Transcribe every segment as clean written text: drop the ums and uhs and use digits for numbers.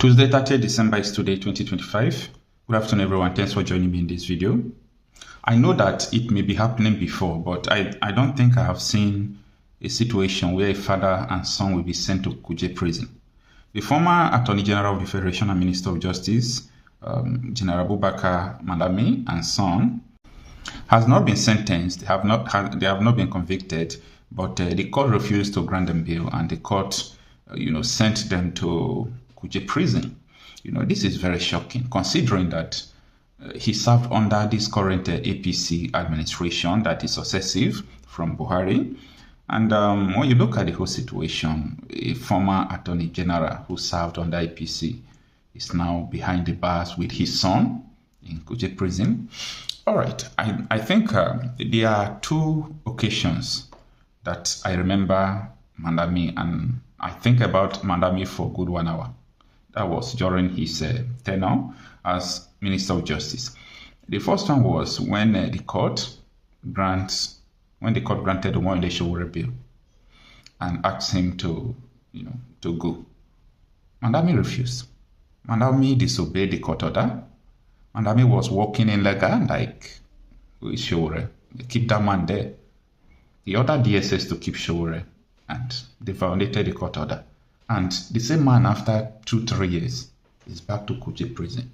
Tuesday, 30th December is today, 2025. Good afternoon, everyone. Thanks for joining me in this video. I know that it may be happening before, but I don't think I have seen a situation where a father and son will be sent to Kuji prison. The former Attorney General of the Federation and Minister of Justice, General Abubakar Malami, and son, has not been sentenced. They have not been convicted, but the court refused to grant them bail, and the court, sent them to Kuji prison. This is very shocking, considering that he served under this current APC administration that is successive from Buhari. And when you look at the whole situation, a former Attorney General who served under APC is now behind the bars with his son in Kuji prison. All right, I think there are two occasions that I remember Malami, and I think about Malami for a good 1 hour. That was during his tenure as Minister of Justice. The first one was when the court granted the one Showore bill and asked him to go. Malami refused. Malami disobeyed the court order. Malami was walking illegal, like Showore. Keep that man there. He ordered DSS to keep Showore, and they violated the court order. And the same man, after 2-3 years, is back to Kuji prison.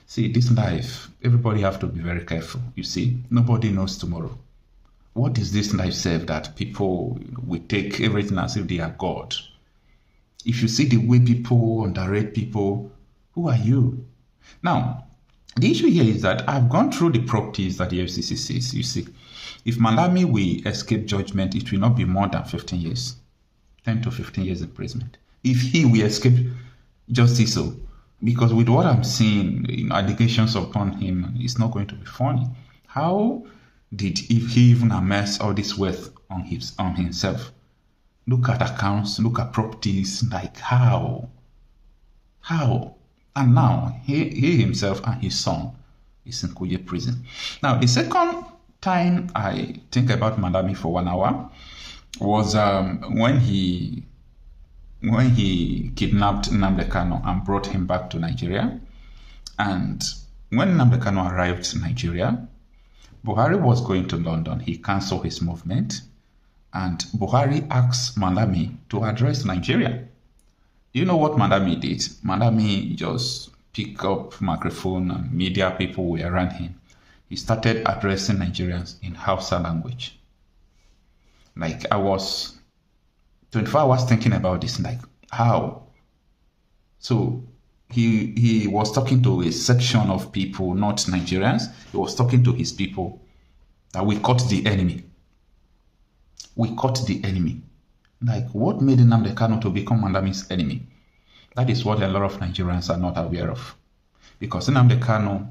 See, this life, everybody have to be very careful. You see, nobody knows tomorrow. What is this life serve that people will take everything as if they are God? If you see the way people underrate people, who are you? Now, the issue here is that I've gone through the properties that the FCC says. You see, if Malami will escape judgment, it will not be more than 15 years, 10 to 15 years imprisonment. If he will escape justice, because with what I'm seeing, allegations upon him, it's not going to be funny. How did he even amass all this wealth on himself? Look at accounts, look at properties, like how? And now he himself and his son is in Kuji prison. Now, the second time I think about Malami for 1 hour was when he kidnapped Nnamdi Kanu and brought him back to Nigeria. And when Nnamdi Kanu arrived in Nigeria, Buhari was going to London. He cancelled his movement, and Buhari asked Malami to address Nigeria. Do you know what Malami did? Malami just picked up microphone, and media people were around him. He started addressing Nigerians in Hausa language. Like, I was 24 hours thinking about this, like, how? So he was talking to a section of people, not Nigerians. He was talking to his people that we caught the enemy. We caught the enemy. Like, what made Nnamdi Kanu to become Malami's enemy? That is what a lot of Nigerians are not aware of. Because Nnamdi Kanu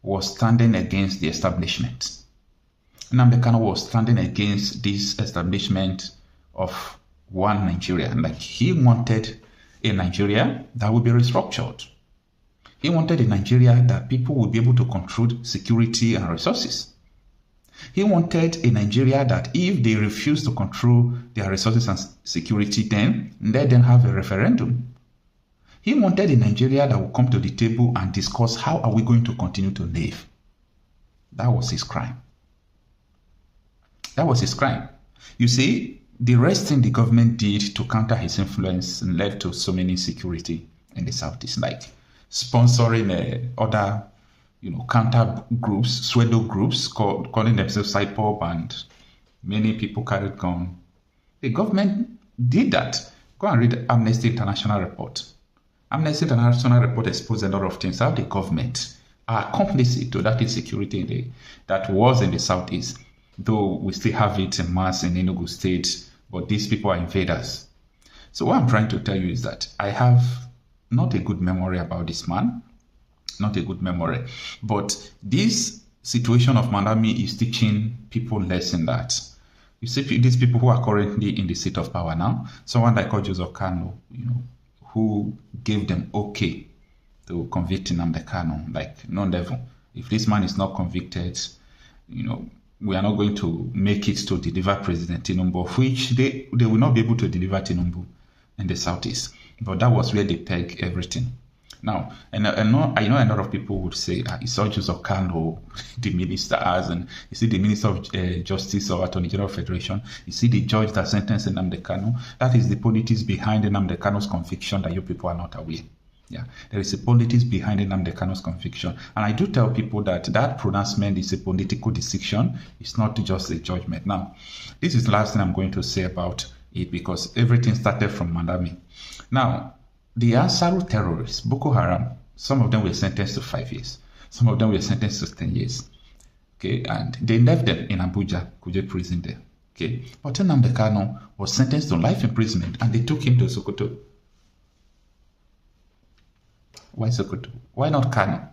was standing against the establishment. Nnamdi Kanu was standing against this establishment of one Nigeria. Like, he wanted a Nigeria that would be restructured. He wanted a Nigeria that people would be able to control security and resources. He wanted a Nigeria that if they refuse to control their resources and security, then let them have a referendum. He wanted a Nigeria that would come to the table and discuss how are we going to continue to live. That was his crime. That was his crime. You see, the rest thing the government did to counter his influence led to so many insecurity in the Southeast, like sponsoring other, counter groups, pseudo groups calling themselves IPOB, and many people carried guns. The government did that. Go and read Amnesty International report. Amnesty International report exposed a lot of things. How the government are complicit to that insecurity that was in the Southeast. Though we still have it in mass in Enugu State, but these people are invaders. So what I'm trying to tell you is that I have not a good memory about this man, not a good memory. But this situation of Malami is teaching people lesson that, you see, these people who are currently in the seat of power now, someone like Joseph Kanu, who gave them okay to convict Nnamdi Kanu, like no level. If this man is not convicted, we are not going to make it to deliver President Tinubu, of which they will not be able to deliver Tinubu in the Southeast. But that was where they peg everything. Now, and I know a lot of people would say, it's all just Okano, the ministers, and you see the Minister of Justice or Attorney General of Federation, you see the judge that sentenced Nnamdi Kanu. That is the politics behind Nnamdi Kanu's conviction that you people are not aware. Yeah, there is a politics behind Nnamdi Kanu's conviction. And I do tell people that that pronouncement is a political decision. It's not just a judgment. Now, this is the last thing I'm going to say about it, because everything started from Mandami. Now, the Ansaru terrorists, Boko Haram, some of them were sentenced to 5 years. Some of them were sentenced to 10 years. Okay, and they left them in Abuja, Kuji prison there. Okay, but Nnamdi Kanu was sentenced to life imprisonment, and they took him to Sokoto. Why Sokoto? Why not Kanu?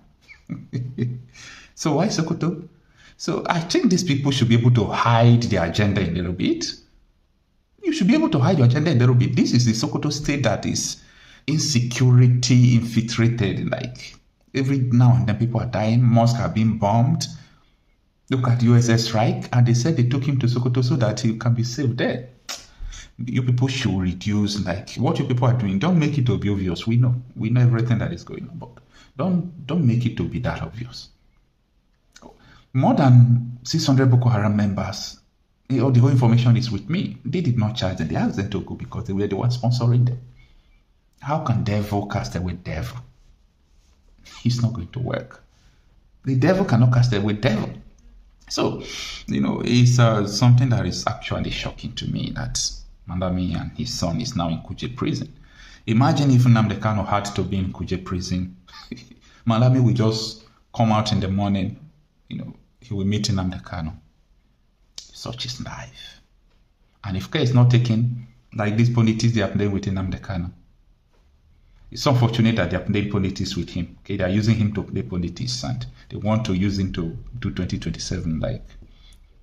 So why Sokoto? So I think these people should be able to hide their agenda a little bit. You should be able to hide your agenda a little bit. This is the Sokoto state that is insecurity infiltrated. Like every now and then people are dying. Mosques are being bombed. Look at USS strike, and they said they took him to Sokoto so that he can be saved there. You people should reduce, like what you people are doing. Don't make it to be obvious. We know everything that is going on, but don't make it to be that obvious. More than 600 Boko Haram members, all the whole information is with me. They did not charge them. They asked them to go because they were the ones sponsoring them. How can devil cast away devil? It's not going to work. The devil cannot cast away devil. So, it's something that is actually shocking to me that Mandami and his son is now in Kuji prison. Imagine if Nnamdi Kanu had to be in Kuji prison. Mandami will just come out in the morning, he will meet Nnamdi Kanu. Such is life. And if care is not taken, like these politics they are playing with Nnamdi Kanu, it's unfortunate that they are playing politics with him. Okay, they are using him to play politics, and they want to use him to do 2027,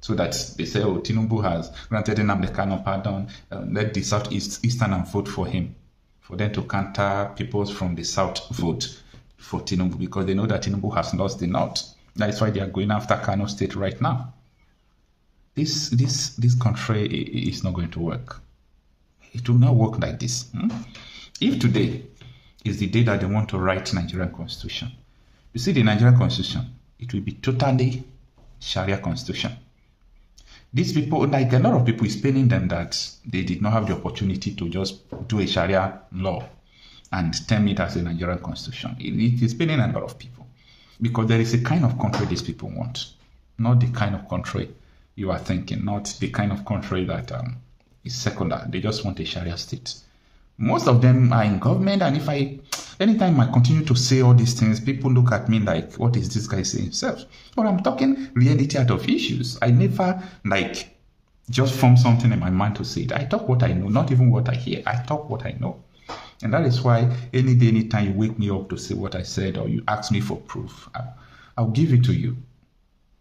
so that they say, oh, Tinubu has granted Nnamdi Kanu pardon, let the Southeastern vote for him, for them to counter people from the South vote for Tinubu, because they know that Tinubu has lost the North. That's why they are going after Kano State right now. This country is not going to work. It will not work like this. If today is the day that they want to write Nigerian Constitution, you see the Nigerian Constitution, it will be totally Sharia Constitution. These people, like a lot of people, is paining them that they did not have the opportunity to just do a Sharia law and term it as a Nigerian Constitution. It is paining a lot of people, because there is a kind of country these people want, not the kind of country you are thinking, not the kind of country that is secular. They just want a Sharia state. Most of them are in government, and anytime I continue to say all these things, people look at me like, what is this guy saying himself? But I'm talking reality out of issues. I never just form something in my mind to say it. I talk what I know, not even what I hear. I talk what I know. And that is why any day, anytime you wake me up to say what I said, or you ask me for proof, I'll give it to you.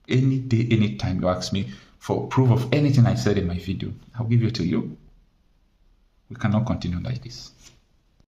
Any day, anytime you ask me for proof of anything I said in my video, I'll give it to you. We cannot continue like this.